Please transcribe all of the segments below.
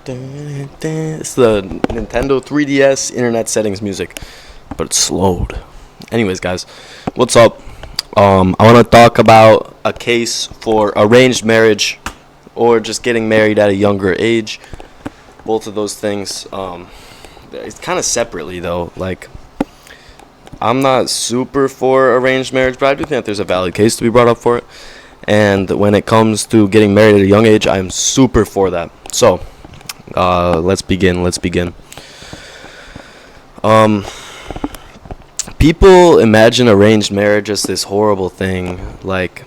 It's the Nintendo 3DS internet settings music, but it's slowed. Anyways, guys, what's up? I want to talk about a case for arranged marriage or just getting married at a younger age. Both of those things. It's kind of separately though. Like, I'm not super for arranged marriage, but I do think there's a valid case to be brought up for it. And when it comes to getting married at a young age, I'm super for that. So, let's begin. Um, People imagine arranged marriage as this horrible thing. Like,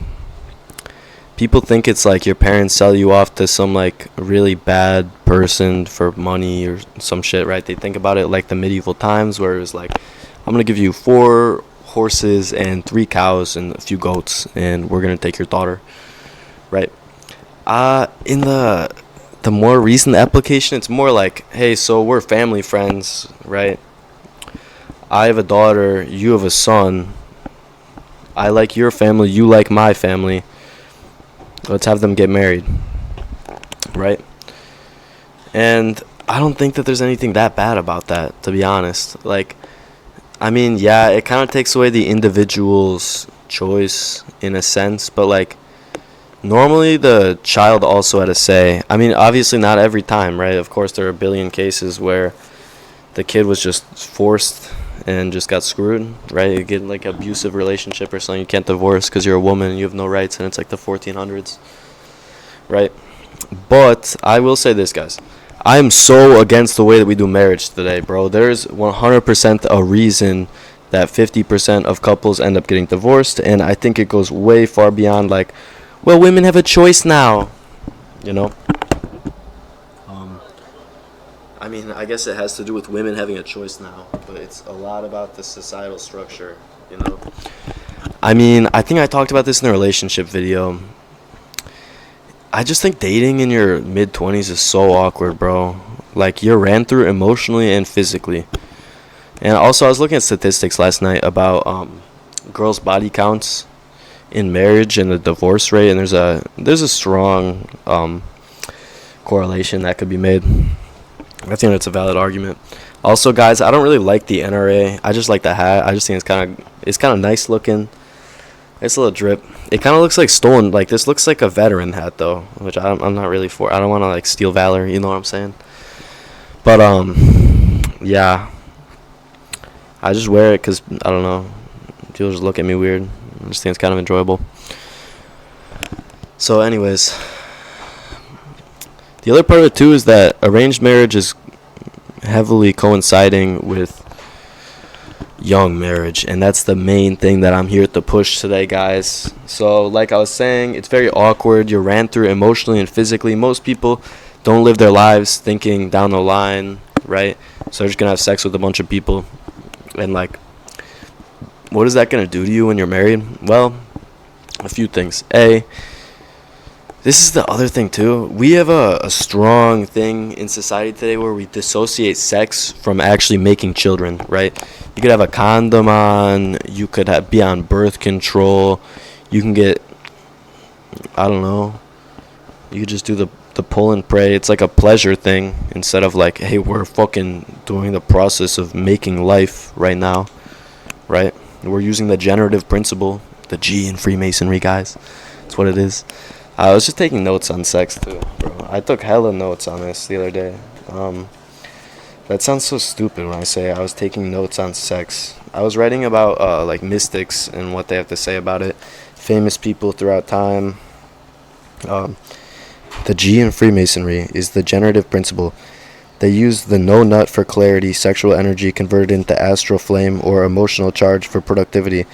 people think it's like your parents sell you off to some like really bad person for money or some shit, right? They think about it like the medieval times where it was like, I'm gonna give you 4 horses and 3 cows and a few goats, and we're gonna take your daughter, right? In the more recent application, it's more like, hey, so we're family friends, right? I have a daughter, you have a son. I like your family, you like my family. Let's have them get married, right? And I don't think that there's anything that bad about that, to be honest. Like, I mean, yeah, it kind of takes away the individual's choice in a sense, but like, normally the child also had a say. I mean, obviously not every time, right? Of course, there are a billion cases where the kid was just forced and just got screwed, right? You get like an abusive relationship or something, you can't divorce because you're a woman and you have no rights, and it's like the 1400s, right? But I will say this, guys. I am so against the way that we do marriage today, bro. There's 100% a reason that 50% of couples end up getting divorced, and I think it goes way far beyond like, well, women have a choice now, you know? I mean, I guess it has to do with women having a choice now, but it's a lot about the societal structure, you know? I mean, I think I talked about this in the relationship video. I just think dating in your mid-20s is so awkward, bro. Like, you're ran through emotionally and physically. And also, I was looking at statistics last night about girls' body counts in marriage and the divorce rate, and there's a strong correlation that could be made. I think that's a valid argument. Also, guys, I don't really like the NRA. I just like the hat. I just think it's kind of nice looking. It's a little drip. It kind of looks like stolen. Like, this looks like a veteran hat though, which I'm not really for. I don't want to like steal valor. You know what I'm saying? But yeah. I just wear it because I don't know. People just look at me weird. I just think it's kind of enjoyable. So, anyways. The other part of it too is that arranged marriage is heavily coinciding with young marriage, and that's the main thing that I'm here to push today, guys. So like I was saying, it's very awkward. You're ran through emotionally and physically. Most people don't live their lives thinking down the line, right? So they're just gonna have sex with a bunch of people, and like, what is that gonna do to you when you're married? Well, a few things. This is the other thing too. We have a strong thing in society today where we dissociate sex from actually making children, right? You could have a condom on. You could be on birth control. You can get, I don't know. You could just do the pull and pray. It's like a pleasure thing instead of like, hey, we're fucking doing the process of making life right now, right? We're using the generative principle, the G in Freemasonry, guys. That's what it is. I was just taking notes on sex too, bro. I took hella notes on this the other day. That sounds so stupid when I say I was taking notes on sex. I was writing about like mystics and what they have to say about it, famous people throughout time. The G in Freemasonry is the generative principle. They use the no nut for clarity, sexual energy converted into astral flame or emotional charge for productivity.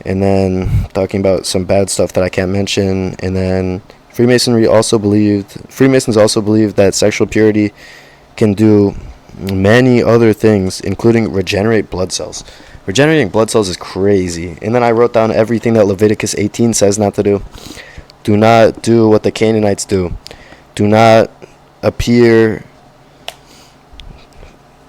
And then talking about some bad stuff that I can't mention. And then Freemasons also believed that sexual purity can do many other things, including regenerate blood cells. Regenerating blood cells is crazy. And then I wrote down everything that Leviticus 18 says not to do. Do not do what the Canaanites do. Do not appear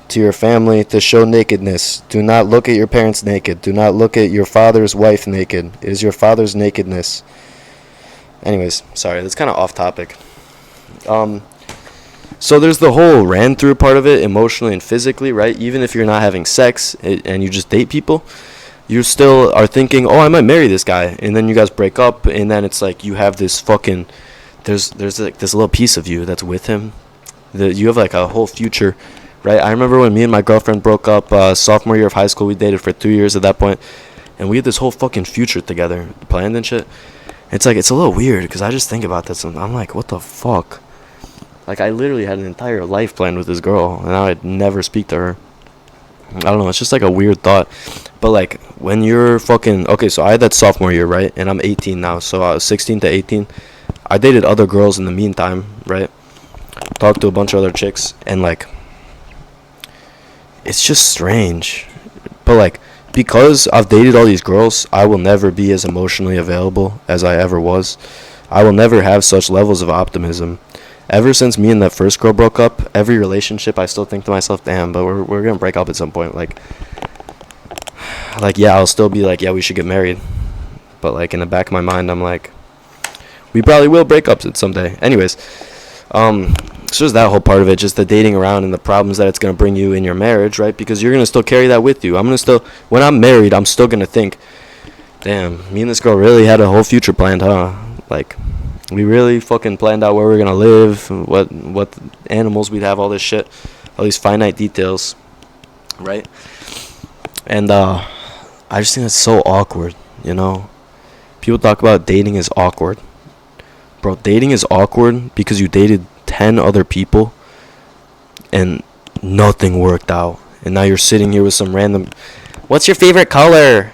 to your family to show nakedness. Do not look at your parents naked. Do not look at your father's wife naked. It is your father's nakedness. Anyways, sorry, that's kind of off topic. So there's the whole ran through part of it, emotionally and physically, right? Even if you're not having sex and you just date people, you still are thinking, oh, I might marry this guy, and then you guys break up, and then it's like you have this fucking, there's like this little piece of you that's with him, that you have like a whole future, right? I remember when me and my girlfriend broke up sophomore year of high school. We dated for 2 years at that point, and we had this whole fucking future together planned and shit. It's like, it's a little weird because I just think about this and I'm like, what the fuck? Like, I literally had an entire life planned with this girl, and I'd never speak to her. I don't know, it's just like a weird thought. But like, when you're fucking, okay, so I had that sophomore year, right? And I'm 18 now, so I was 16 to 18. I dated other girls in the meantime, right? Talked to a bunch of other chicks, and like, it's just strange. But like, because I've dated all these girls, I will never be as emotionally available as I ever was. I will never have such levels of optimism. Ever since me and that first girl broke up, every relationship I still think to myself, damn, but we're gonna break up at some point. Like yeah, I'll still be like, yeah, we should get married. But like in the back of my mind, I'm like, we probably will break up someday. Anyways, it's just that whole part of it, just the dating around and the problems that it's gonna bring you in your marriage, right? Because you're gonna still carry that with you. When I'm married, I'm still gonna think, damn, me and this girl really had a whole future planned, huh? Like, we really fucking planned out where we're gonna live, what animals we'd have, all this shit, all these finite details, right? And I just think that's so awkward, you know? People talk about dating is awkward. Bro, dating is awkward because you dated 10 other people and nothing worked out. And now you're sitting here with some random, what's your favorite color?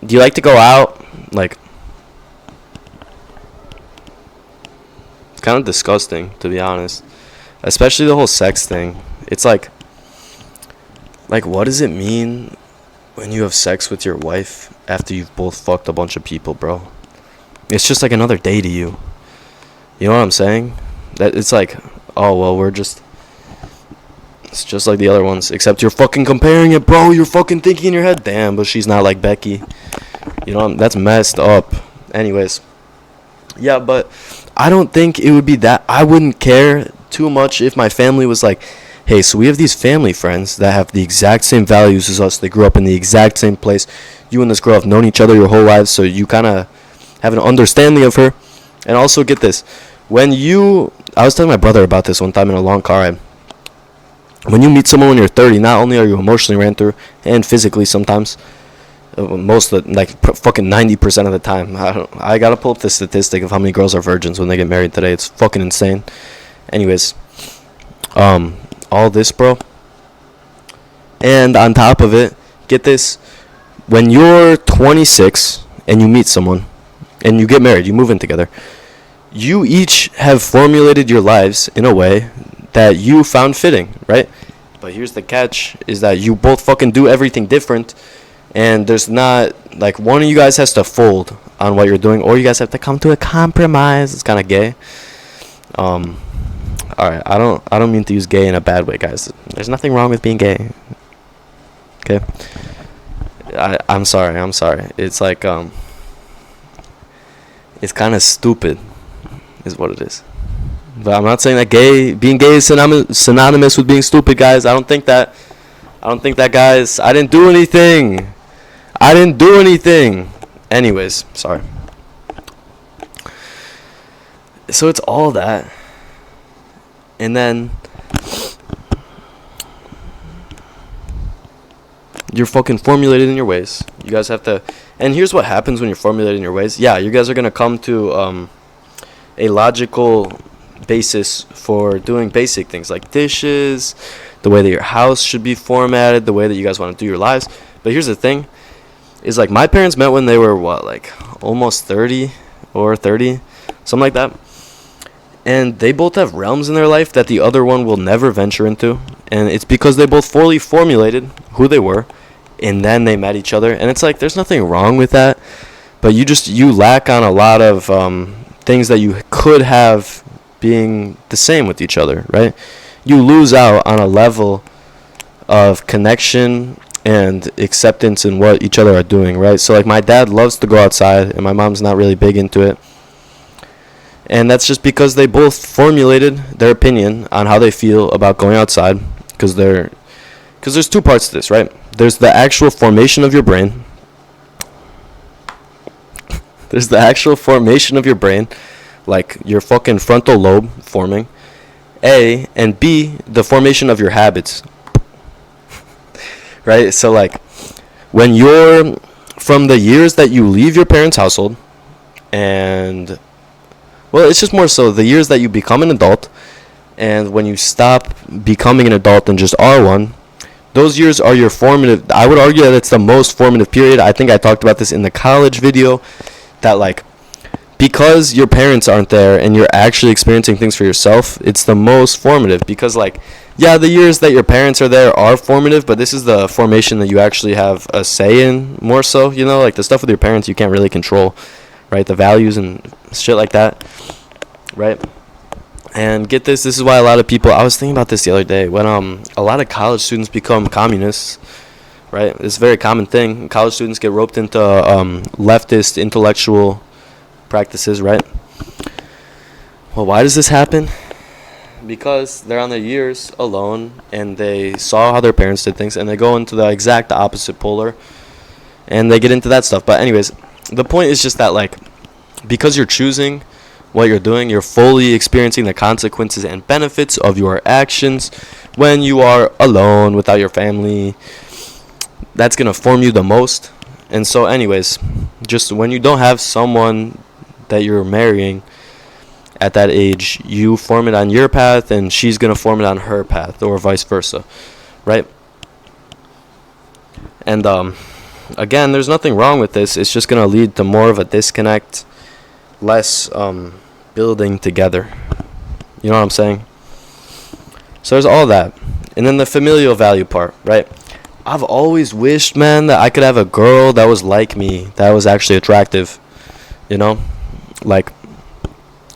Do you like to go out? Like, kind of disgusting, to be honest, especially the whole sex thing. It's like what does it mean when you have sex with your wife after you've both fucked a bunch of people, bro? It's just like another day to you. You know what I'm saying? That it's like, oh well, it's just like the other ones, except you're fucking comparing it, bro. You're fucking thinking in your head, damn, but she's not like Becky. You know, that's messed up. Anyways, yeah, but I don't think it would be that. I wouldn't care too much if my family was like, hey, so we have these family friends that have the exact same values as us. They grew up in the exact same place. You and this girl have known each other your whole lives, so you kind of have an understanding of her. And also, get this. I was telling my brother about this one time in a long car ride. When you meet someone when you're 30, not only are you emotionally ran through, and physically sometimes, most of the, like fucking 90% of the time. I gotta pull up the statistic of how many girls are virgins when they get married today. It's fucking insane. Anyways, all this, bro, and on top of it, get this, when you're 26 and you meet someone and you get married, you move in together, you each have formulated your lives in a way that you found fitting, right? But here's the catch, is that you both fucking do everything different. And there's not, like, one of you guys has to fold on what you're doing, or you guys have to come to a compromise. It's kind of gay. Alright, I don't mean to use gay in a bad way, guys. There's nothing wrong with being gay. Okay? I'm sorry. It's like, it's kind of stupid, is what it is. But I'm not saying that being gay is synonymous with being stupid, guys. I don't think that, guys. I didn't do anything. Anyways, sorry. So it's all that. And then you're fucking formulated in your ways. You guys have to, and here's what happens when you're formulated in your ways. Yeah, you guys are going to come to a logical basis for doing basic things like dishes, the way that your house should be formatted, the way that you guys want to do your lives. But here's the thing, is like my parents met when they were like almost 30 or 30, something like that. And they both have realms in their life that the other one will never venture into. And it's because they both fully formulated who they were, and then they met each other. And it's like, there's nothing wrong with that. But you lack on a lot of things that you could have being the same with each other, right? You lose out on a level of connection and acceptance in what each other are doing, right? So like my dad loves to go outside, and my mom's not really big into it. And that's just because they both formulated their opinion on how they feel about going outside. Because there's two parts to this, right? There's the actual formation of your brain. There's the actual formation of your brain, like your fucking frontal lobe forming. A, and B, the formation of your habits. Right? So like when you're from the years that you leave your parents' household, and well, it's just more so the years that you become an adult, and when you stop becoming an adult and just are one, those years are your formative. I would argue that it's the most formative period. I think I talked about this in the college video, that like because your parents aren't there and you're actually experiencing things for yourself, it's the most formative. Because like, yeah, the years that your parents are there are formative, but this is the formation that you actually have a say in more so, you know, like the stuff with your parents you can't really control, right? The values and shit like that, right? And get this is why a lot of people, I was thinking about this the other day, when a lot of college students become communists, right? It's a very common thing. College students get roped into leftist intellectual practices, right? Well, why does this happen? Because they're on their years alone and they saw how their parents did things, and they go into the exact opposite polar and they get into that stuff. But anyways, the point is just that like, because you're choosing what you're doing, you're fully experiencing the consequences and benefits of your actions. When you are alone without your family, that's going to form you the most. And so anyways, just when you don't have someone that you're marrying at that age, you form it on your path and she's going to form it on her path, or vice versa, right? And again, there's nothing wrong with this. It's just going to lead to more of a disconnect, less building together. You know what I'm saying? So there's all that. And then the familial value part, right? I've always wished, man, that I could have a girl that was like me, that was actually attractive, you know? Like,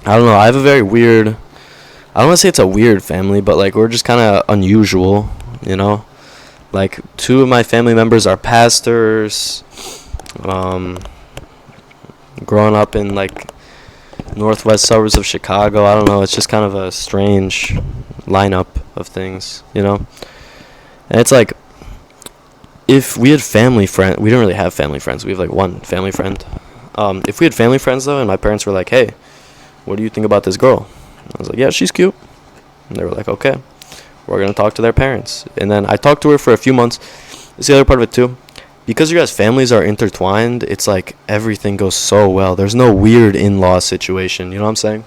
I don't know, I have a very weird, I don't want to say it's a weird family, but like we're just kind of unusual, you know? Like, two of my family members are pastors, growing up in like northwest suburbs of Chicago. I don't know, it's just kind of a strange lineup of things, you know? And it's like, if we had family friends, we don't really have family friends, we have like one family friend. If we had family friends though, and my parents were like, hey, what do you think about this girl? I was like, yeah, she's cute. And they were like, okay, we're going to talk to their parents. And then I talked to her for a few months. It's the other part of it too. Because your guys' families are intertwined, it's like everything goes so well. There's no weird in-law situation. You know what I'm saying?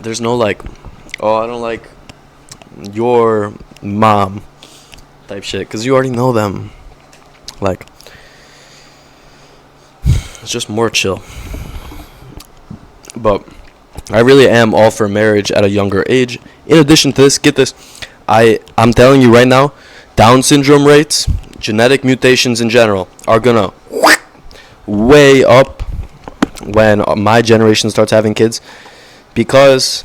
There's no like, oh, I don't like your mom type shit, because you already know them. Like, it's just more chill. But I really am all for marriage at a younger age. In addition to this, get this, I'm telling you right now, Down syndrome rates, genetic mutations in general, are gonna way up when my generation starts having kids, because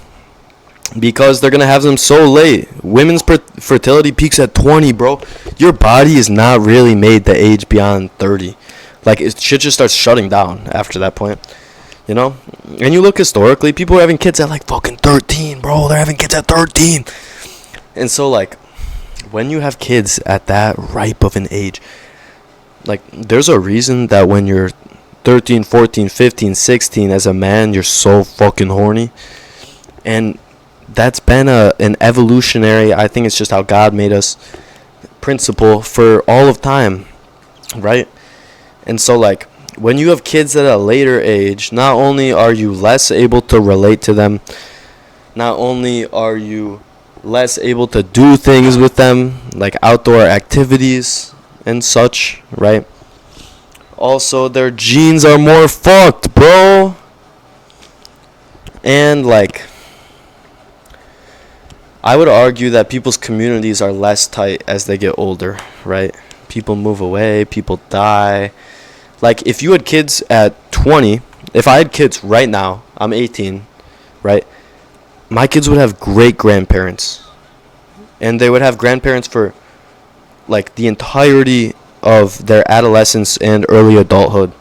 they're gonna have them so late. Women's fertility peaks at 20, bro. Your body is not really made to age beyond 30. Like, shit just starts shutting down after that point, you know? And you look historically, people are having kids at like fucking 13, bro. They're having kids at 13. And so like, when you have kids at that ripe of an age, like, there's a reason that when you're 13, 14, 15, 16, as a man, you're so fucking horny. And that's been an evolutionary, I think it's just how God made us, principle for all of time, right? And so like, when you have kids at a later age, not only are you less able to relate to them, not only are you less able to do things with them, like outdoor activities and such, right? Also, their genes are more fucked, bro. And like, I would argue that people's communities are less tight as they get older, right? People move away, people die. Like, if you had kids at 20, if I had kids right now, I'm 18, right? My kids would have great grandparents. And they would have grandparents for like the entirety of their adolescence and early adulthood.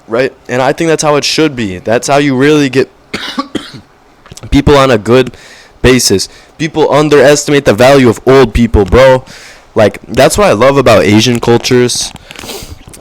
Right? And I think that's how it should be. That's how you really get people on a good basis. People underestimate the value of old people, bro. Like, that's what I love about Asian cultures,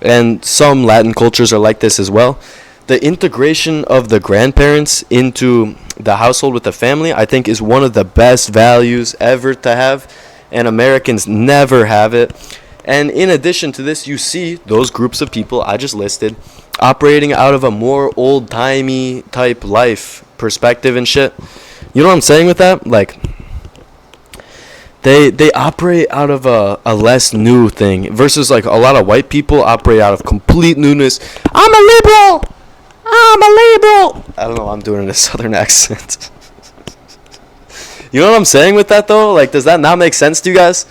and some Latin cultures are like this as well. The integration of the grandparents into the household with the family, I think, is one of the best values ever to have, and Americans never have it. And in addition to this, you see those groups of people I just listed operating out of a more old-timey type life perspective and shit. You know what I'm saying with that? Like, they operate out of a less new thing versus like a lot of white people operate out of complete newness. I'm a liberal. I don't know, I'm doing a southern accent. You know what I'm saying with that though? Like, does that not make sense to you guys?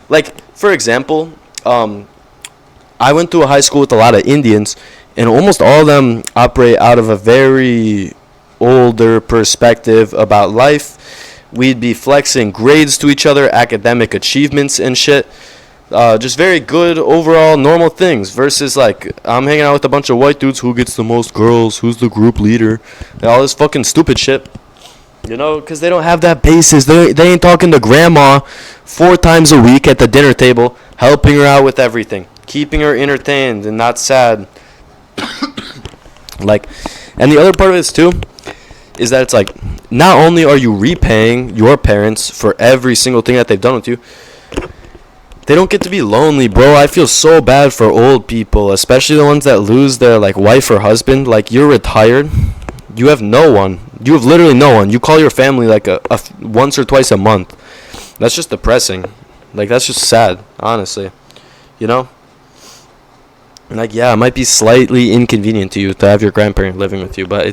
Like, for example, I went to a high school with a lot of Indians, and almost all of them operate out of a very older perspective about life. We'd be flexing grades to each other, academic achievements and shit. Just very good overall normal things versus like I'm hanging out with a bunch of white dudes. Who gets the most girls? Who's the group leader? And all this fucking stupid shit. You know, because they don't have that basis. They ain't talking to grandma 4 times a week at the dinner table, helping her out with everything, keeping her entertained and not sad. Like, and the other part of this too is that it's like, not only are you repaying your parents for every single thing that they've done with you, they don't get to be lonely, bro. I feel so bad for old people, especially the ones that lose their like wife or husband. Like, you're retired, you have no one. You have literally no one. You call your family like a once or twice a month. That's just depressing. Like, that's just sad, honestly. You know? And like, yeah, it might be slightly inconvenient to you to have your grandparent living with you, but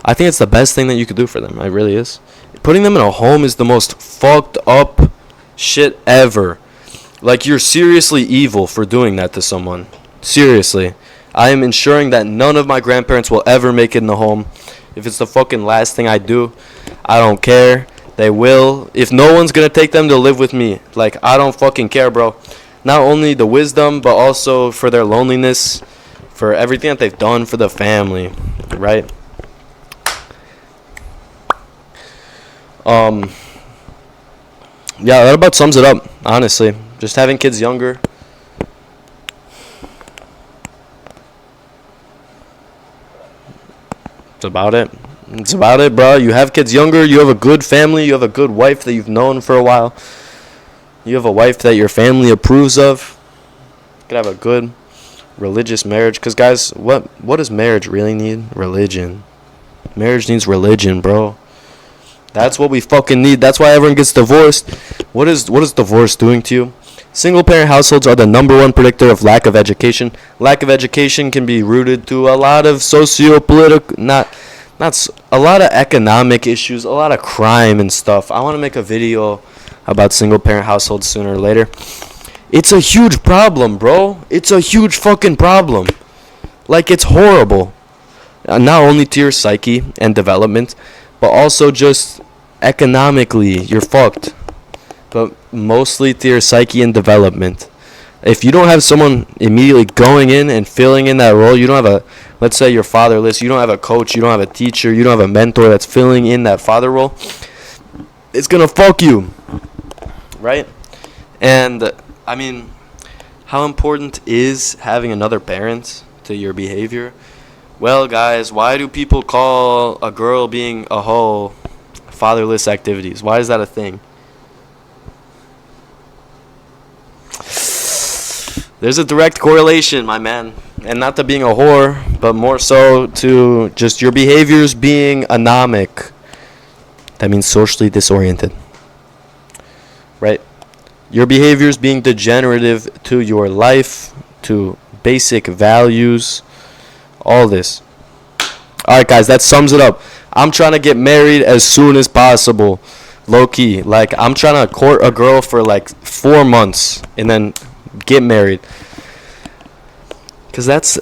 I think it's the best thing that you could do for them. It really is. Putting them in a home is the most fucked up shit ever. Like, you're seriously evil for doing that to someone. Seriously. I am ensuring that none of my grandparents will ever make it in the home. If it's the fucking last thing I do, I don't care. They will. If no one's gonna take them to live with me, like, I don't fucking care, bro. Not only the wisdom, but also for their loneliness, for everything that they've done for the family, right? Yeah, that about sums it up, honestly. Just having kids younger. It's about it. It's about it, bro. You have kids younger. You have a good family. You have a good wife that you've known for a while. You have a wife that your family approves of. You could have a good religious marriage. Because, guys, what does marriage really need? Religion. Marriage needs religion, bro. That's what we fucking need. That's why everyone gets divorced. What is divorce doing to you? Single-parent households are the number one predictor of lack of education. Lack of education can be rooted to a lot of socio-political, not a lot of economic issues, a lot of crime and stuff. I want to make a video about single-parent households sooner or later. It's a huge problem, bro. It's a huge fucking problem. Like, it's horrible. Not only to your psyche and development, but also just economically, you're fucked. But mostly to your psyche and development. If you don't have someone immediately going in and filling in that role, you don't have let's say you're fatherless, you don't have a coach, you don't have a teacher, you don't have a mentor that's filling in that father role, it's gonna fuck you. Right? And, I mean, how important is having another parent to your behavior? Well, guys, why do people call a girl being a hoe fatherless activities? Why is that a thing? There's a direct correlation, my man. And not to being a whore, but more so to just your behaviors being anomic. That means socially disoriented. Right? Your behaviors being degenerative to your life, to basic values, all this. Alright, guys, that sums it up. I'm trying to get married as soon as possible. Low key. Like, I'm trying to court a girl for like 4 months and then get married. Because that's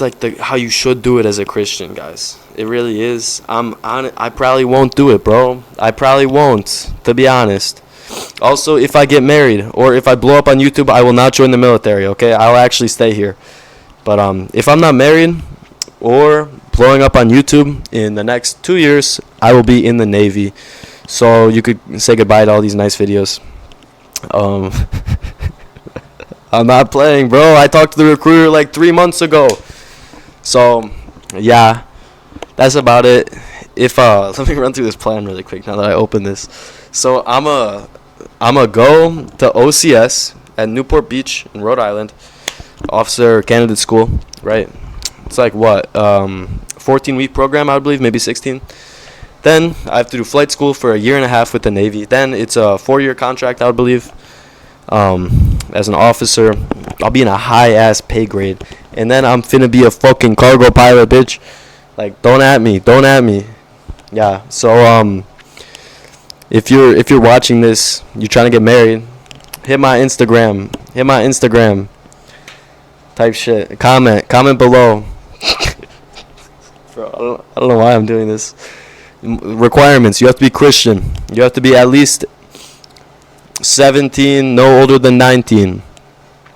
like how you should do it as a Christian, guys. It really is. I probably won't do it, bro. I probably won't, to be honest. Also, if I get married or if I blow up on YouTube, I will not join the military, okay? I'll actually stay here. But if I'm not married or blowing up on YouTube in the next 2 years, I will be in the Navy. So you could say goodbye to all these nice videos. I'm not playing, bro. I talked to the recruiter like 3 months ago. So, yeah, that's about it. If let me run through this plan really quick now that I open this. So I'm a go to OCS at Newport Beach in Rhode Island, Officer Candidate School, right? It's like what 14-week program, I believe, maybe 16. Then I have to do flight school for a year and a half with the Navy. Then it's a 4-year contract, I would believe. As an officer, I'll be in a high ass pay grade, and then I'm finna be a fucking cargo pilot, bitch. Like, don't at me. Yeah. So if you're watching this, you're trying to get married, hit my Instagram. Type shit. Comment below. Bro, I don't know why I'm doing this. Requirements: you have to be Christian. You have to be at least 17, no older than 19.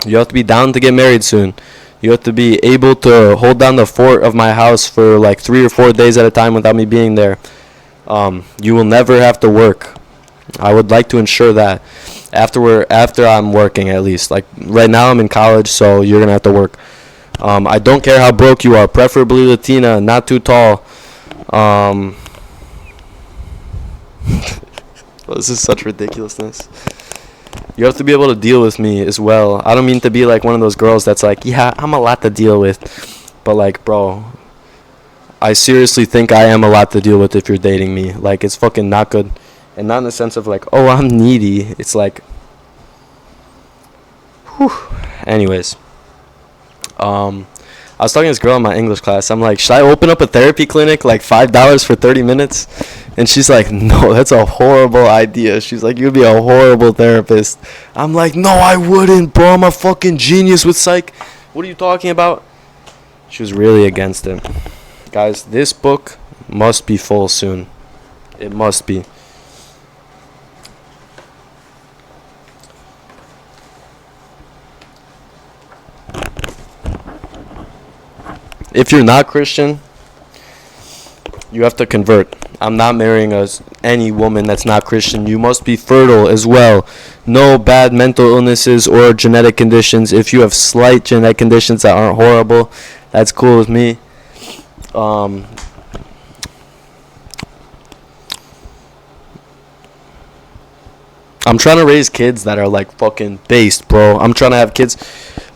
You have to be down to get married soon. You have to be able to hold down the fort of my house for like 3 or 4 days at a time without me being there. You will never have to work. I would like to ensure that after I'm working, at least. Like right now I'm in college, so you're gonna have to work. I don't care how broke you are, preferably Latina, not too tall. This is such ridiculousness. You have to be able to deal with me as well. I don't mean to be like one of those girls that's like, yeah, I'm a lot to deal with. But like, bro, I seriously think I am a lot to deal with if you're dating me. Like, it's fucking not good. And not in the sense of like, oh, I'm needy. It's like, whew. Anyways. I was talking to this girl in my English class. I'm like, should I open up a therapy clinic, like $5 for 30 minutes? And she's like, no, that's a horrible idea. She's like, you'd be a horrible therapist. I'm like, no, I wouldn't, bro. I'm a fucking genius with psych. What are you talking about? She was really against it. Guys, this book must be full soon. It must be. If you're not Christian, you have to convert. I'm not marrying any woman that's not Christian. You must be fertile as well. No bad mental illnesses or genetic conditions. If you have slight genetic conditions that aren't horrible, that's cool with me. I'm trying to raise kids that are like fucking based, bro. I'm trying to have kids.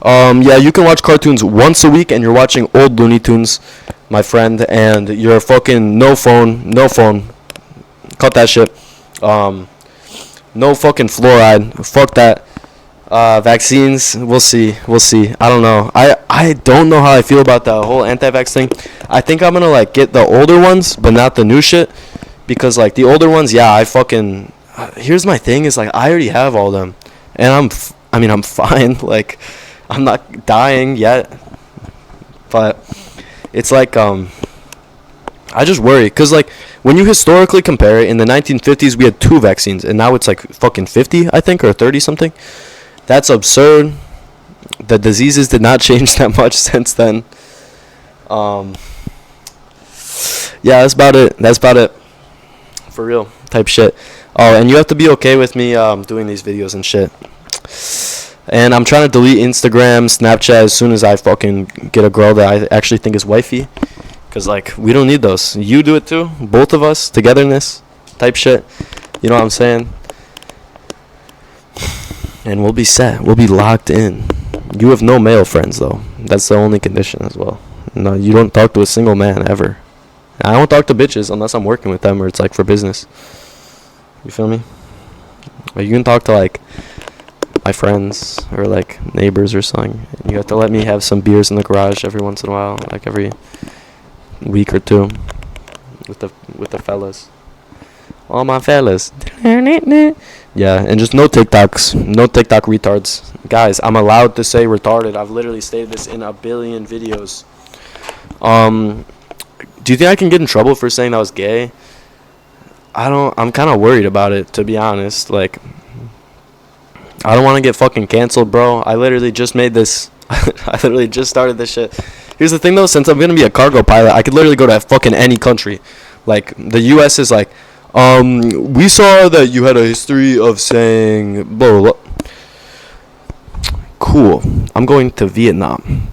Yeah, you can watch cartoons once a week and you're watching old Looney Tunes, my friend, and you're fucking no phone. Cut that shit. No fucking fluoride. Fuck that. Vaccines, we'll see. I don't know. I don't know how I feel about the whole anti-vax thing. I think I'm gonna like get the older ones, but not the new shit, because like the older ones, yeah, I fucking. Here's my thing: is like I already have all them, and I'm fine. Like, I'm not dying yet, but it's like I just worry because like when you historically compare it, in the 1950s we had 2 vaccines, and now it's like fucking 50, I think, or 30 something. That's absurd. The diseases did not change that much since then. Yeah, that's about it. For real, type shit. Oh, and you have to be okay with me doing these videos and shit. And I'm trying to delete Instagram, Snapchat as soon as I fucking get a girl that I actually think is wifey. Because, like, we don't need those. You do it too. Both of us. Togetherness. Type shit. You know what I'm saying? And we'll be set. We'll be locked in. You have no male friends, though. That's the only condition as well. No, you don't talk to a single man ever. I don't talk to bitches unless I'm working with them or it's, like, for business. You feel me? Like, you can talk to, like, my friends or, like, neighbors or something. You have to let me have some beers in the garage every once in a while, like, every week or two with the fellas. All my fellas. Yeah, and just no TikToks. No TikTok retards. Guys, I'm allowed to say retarded. I've literally stated this in a billion videos. Do you think I can get in trouble for saying I was gay? I'm kind of worried about it, to be honest. Like, I don't want to get fucking canceled, bro. I literally just made this. I literally just started this shit. Here's the thing, though. Since I'm gonna be a cargo pilot, I could literally go to fucking any country. Like the U.S. is like, we saw that you had a history of saying blah blah blah. Cool. I'm going to Vietnam,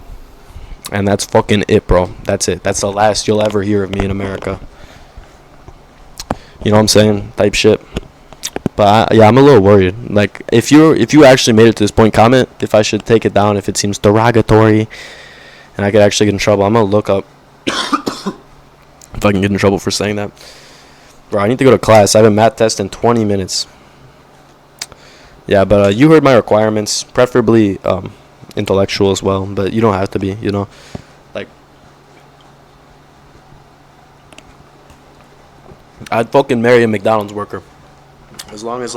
and that's fucking it, bro. That's it. That's the last you'll ever hear of me in America. You know what I'm saying? Type shit. But yeah, I'm a little worried. Like, if you actually made it to this point, comment if I should take it down if it seems derogatory, and I could actually get in trouble. I'm gonna look up if I can get in trouble for saying that. Bro, I need to go to class. I have a math test in 20 minutes. Yeah, but you heard my requirements, preferably intellectual as well, but you don't have to be. You know, like I'd fucking marry a McDonald's worker. As long as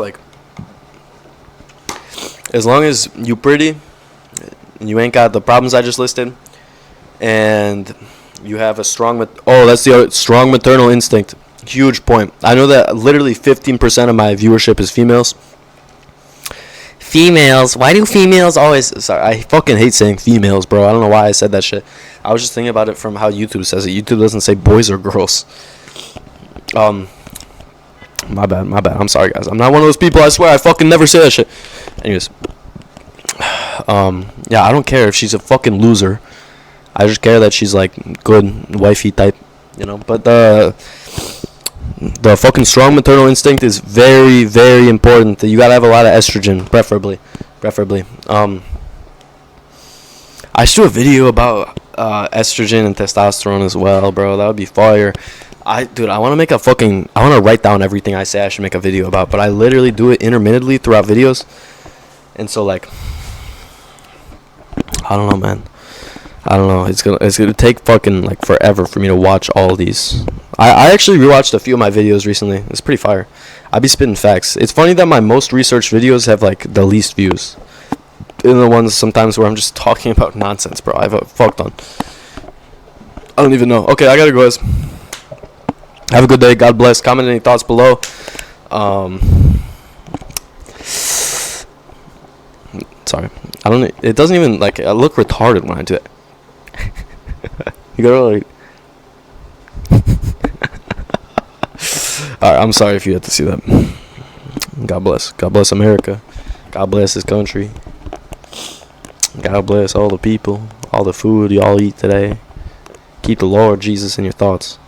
you pretty, and you ain't got the problems I just listed, and you have a strong that's the other, strong maternal instinct. Huge point. I know that literally 15% of my viewership is females. Females. Why do females always? Sorry, I fucking hate saying females, bro. I don't know why I said that shit. I was just thinking about it from how YouTube says it. YouTube doesn't say boys or girls. My bad. I'm sorry, guys. I'm not one of those people. I swear, I fucking never say that shit. Anyways, yeah, I don't care if she's a fucking loser. I just care that she's like good wifey type, you know. But the fucking strong maternal instinct is very, very important. You gotta have a lot of estrogen, preferably. I should do a video about estrogen and testosterone as well, bro. That would be fire. I want to write down everything I say I should make a video about, but I literally do it intermittently throughout videos. And so, like, I don't know, man. I don't know. It's gonna take fucking like forever for me to watch all these. I actually rewatched a few of my videos recently. It's pretty fire. I be spitting facts. It's funny that my most researched videos have like the least views. And the ones sometimes where I'm just talking about nonsense, bro. I've fucked on. I don't even know. Okay, I gotta go, guys. Have a good day. God bless. Comment any thoughts below. Sorry. I don't. It doesn't even like. I look retarded when I do it. You gotta like. Alright. I'm sorry if you had to see that. God bless. God bless America. God bless this country. God bless all the people. All the food y'all eat today. Keep the Lord Jesus in your thoughts.